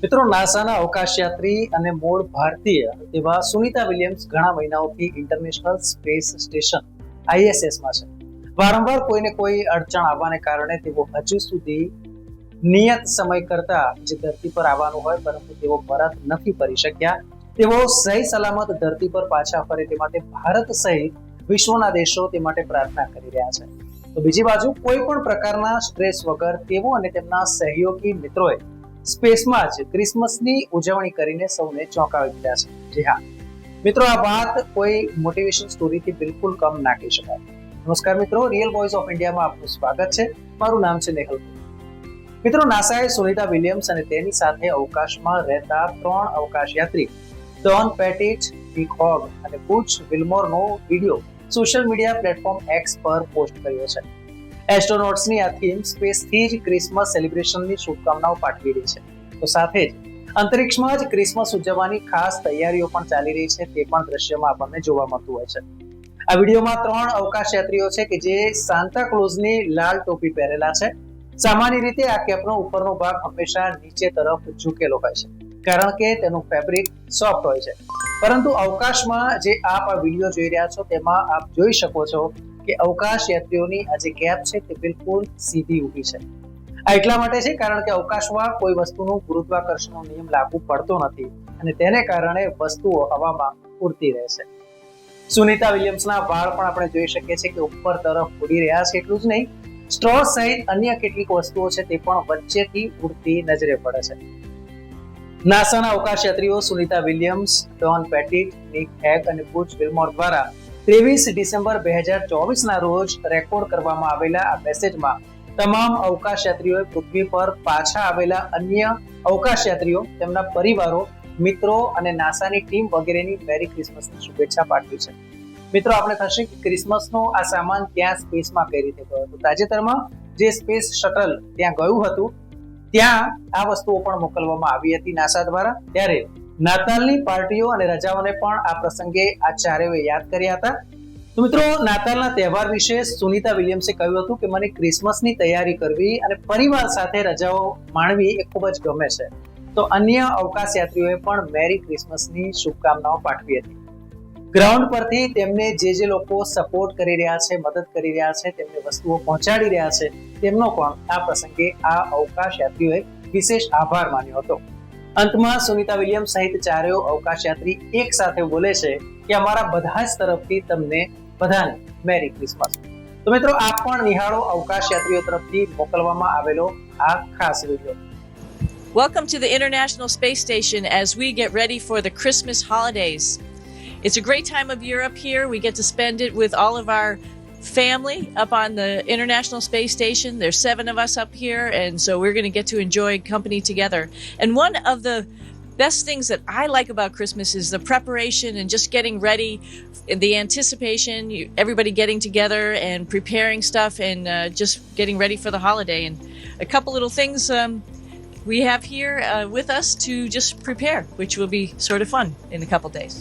મિત્રો, નાસાના અવકાશયાત્રી અને મૂળ ભારતીય એવા સુનિતા વિલિયમ્સ ઘણા મહિનાઓથી ઇન્ટરનેશનલ સ્પેસ સ્ટેશન ISS-માં છે. વારંવાર કોઈને કોઈ અડચણ આવવાને કારણે તેઓ હજુ સુધી નિયત સમય કરતા જે ધરતી પર આવવાનું હોય પરંતુ તેઓ પરત નથી ફરી શક્યા. તેઓ સહી સલામત ધરતી પર પાછા ફરે તે માટે ભારત સહિત વિશ્વના દેશો તે માટે પ્રાર્થના કરી રહ્યા છે. તો બીજી બાજુ કોઈ પણ પ્રકારના સ્ટ્રેસ વગર તેઓ અને તેમના સહયોગી મિત્રોએ સ્પેસમાં જ ક્રિસમસની ઉજવણી કરીને સૌને ચોંકાવી દીધા છે. જી હા મિત્રો, આ વાત કોઈ મોટિવેશન સ્ટોરીથી બિલકુલ કમ ના કહી શકાય. નમસ્કાર મિત્રો, રિયલ વોઇસ ઓફ ઇન્ડિયામાં આપનું સ્વાગત છે. મારું નામ છે નેહલ. મિત્રો, નાસાએ સુનિતા વિલિયમ્સ અને તેની સાથે અવકાશમાં રહેતા 3 અવકાશયાત્રી ડોન પેટિટ, નિક હોગ અને બુચ વિલ્મોરનો video social media platform X પર પોસ્ટ કર્યો છે. એસ્ટ્રોનોટ્સની આ થીમ સ્પેસથી જ ક્રિસમસ સેલિબ્રેશનની શુભકામનાઓ પાઠવી રહી છે. તો સાથે જ અંતરિક્ષમાં જ ક્રિસમસ ઉજવવાની ખાસ તૈયારીઓ પણ ચાલી રહી છે. તે પણ દ્રશ્યમાં આપણને જોવા મળતું હોય છે. આ વિડીયોમાં 3 અવકાશયાત્રીઓ છે કે જે સાન્તા ક્લોઝની લાલ ટોપી પહેરેલા છે. સામાન્ય રીતે આ કેપનો ઉપરનો ભાગ હંમેશા નીચે તરફ ઝૂકેલો હોય છે કારણ કે તેનું ફેબ્રિક સોફ્ટ હોય છે. પરંતુ અવકાશમાં જે આપ આ વિડીયો જોઈ રહ્યા છો તેમાં આપ જોઈ શકો છો કે અવકાશ યાત્રીઓની આ જે કેપ છે તે બિલકુલ સીધી ઊભી છે. આ એટલા માટે છે કારણ કે અવકાશમાં કોઈ વસ્તુનું ગુરુત્વાકર્ષણનો નિયમ લાગુ પડતો નથી અને તેને કારણે વસ્તુઓ હવામાં ઉડતી રહે છે. સુનિતા વિલિયમ્સના વાળ પણ આપણે જોઈ શકીએ છીએ કે ઉપર તરફ ઉડી રહ્યા છે. એટલું જ નહીં, સ્ટ્રો સહિત અન્ય કેટલીક વસ્તુઓ છે તે પણ વચ્ચેથી ઉડતી નજરે પડે છે. નાસાના અવકાશયાત્રીઓ Sunita Williams, Don Pettit, Nick Hague અને બુચ વિલ્મોર દ્વારા 23 ડિસેમ્બર 2024 ના રોજ રેકોર્ડ કરવામાં આવેલા આ મેસેજમાં તમામ અવકાશયાત્રીઓએ પૃથ્વી પર પાછા આવેલા અન્ય અવકાશયાત્રીઓ, તેમના પરિવારો, મિત્રો અને નાસાની ટીમ વગેરેની મેરી ક્રિસમસની શુભેચ્છા પાઠવી છે. મિત્રો, આપણે થશે કે ક્રિસમસનો આ સામાન ત્યાં સ્પેસમાં કઈ રીતે ગયો હતો. તાજેતરમાં જે સ્પેસ શટલ ત્યાં ગયું હતું ત્યાં આ વસ્તુઓ પણ મોકલવામાં આવી હતી નાસા દ્વારા. ત્યારે નાતાલની પાર્ટીઓ અને રજાઓને પણ આ પ્રસંગે આ ચારેયએ યાદ કર્યા હતા. તો મિત્રો, નાતાલના તહેવાર વિશે સુનિતા વિલિયમ્સે કહ્યું હતું કે મને ક્રિસમસની તૈયારી કરવી અને પરિવાર સાથે રજાઓ માણવી એ ખૂબ જ ગમે છે. તો અન્ય અવકાશયાત્રીઓએ પણ મેરી ક્રિસમસની શુભકામનાઓ પાઠવી હતી. ગ્રાઉન્ડ પરથી તેમને જે લોકો સપોર્ટ કરી રહ્યા છે, મદદ કરી રહ્યા છે, તેમને વસ્તુઓ પહોંચાડી રહ્યા છે, તેમનો પણ આ પ્રસંગે આ અવકાશયાત્રીઓએ વિશેષ આભાર માન્યો હતો. અંતમાં સુનિતા વિલિયમ્સ સહિત ચારેય અવકાશયાત્રી એક સાથે બોલે છે કે અમારા બધા જ તરફથી તમને બધાને મેરી ક્રિસમસ. તો મિત્રો, આપ પણ નિહાળો અવકાશયાત્રીઓ તરફથી મોકલવામાં આવેલો આ ખાસ video. Welcome to the International Space Station as we get ready for the Christmas holidays. It's a great time of year up here. We get to spend it with all of our family up on the International Space Station. There's 7 of us up here, and so we're going to get to enjoy company together. And one of the best things that I like about Christmas is the preparation and just getting ready, the anticipation, everybody getting together and preparing stuff and just getting ready for the holiday. And a couple little things we have here with us to just prepare, which will be sort of fun in a couple days.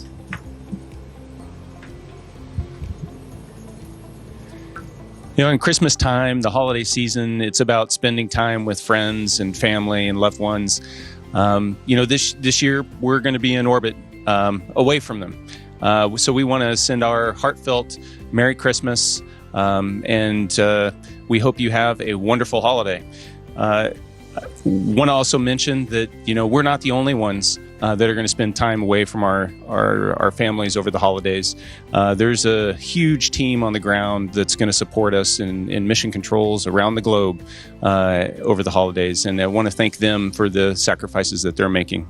You know, in Christmas time, the holiday season, it's about spending time with friends and family and loved ones. You know, this year we're going to be in orbit away from them. So we want to send our heartfelt Merry Christmas and we hope you have a wonderful holiday. Want to also mention that, you know, we're not the only ones that are going to spend time away from our families over the holidays. There's a huge team on the ground that's going to support us in mission controls around the globe over the holidays, and I want to thank them for the sacrifices that they're making.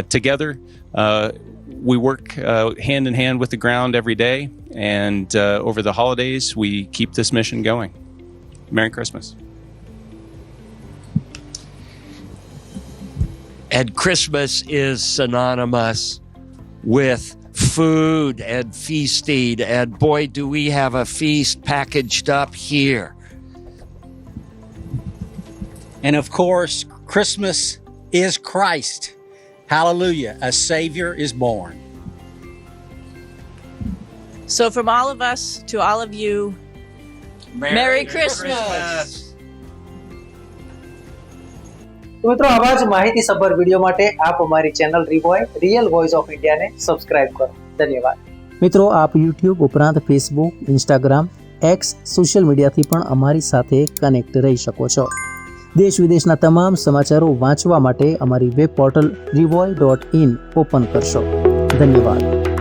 Together, we work hand in hand with the ground every day, and over the holidays, we keep this mission going. Merry Christmas. And Christmas is synonymous with food and feasting. And boy, do we have a feast packaged up here. And of course, Christmas is Christ. Hallelujah. A Savior is born. So from all of us to all of you, Merry Christmas. તો મિત્રો આવા જ માહિતીસભર video માટે આપ અમારી channel રિવોય real voice of ઇન્ડિયાને subscribe કરો. ધન્યવાદ. મિત્રો આપ યુટ્યુબ ઉપરાંત ફેસબુક, ઇન્સ્ટાગ્રામ, એક્સ સોશિયલ મીડિયાથી પણ અમારી સાથે કનેક્ટ રહી શકો છો. દેશ વિદેશના તમામ સમાચારો વાંચવા માટે અમારી વેબ પોર્ટલ rivoy.in ઓપન કરશો. ધન્યવાદ.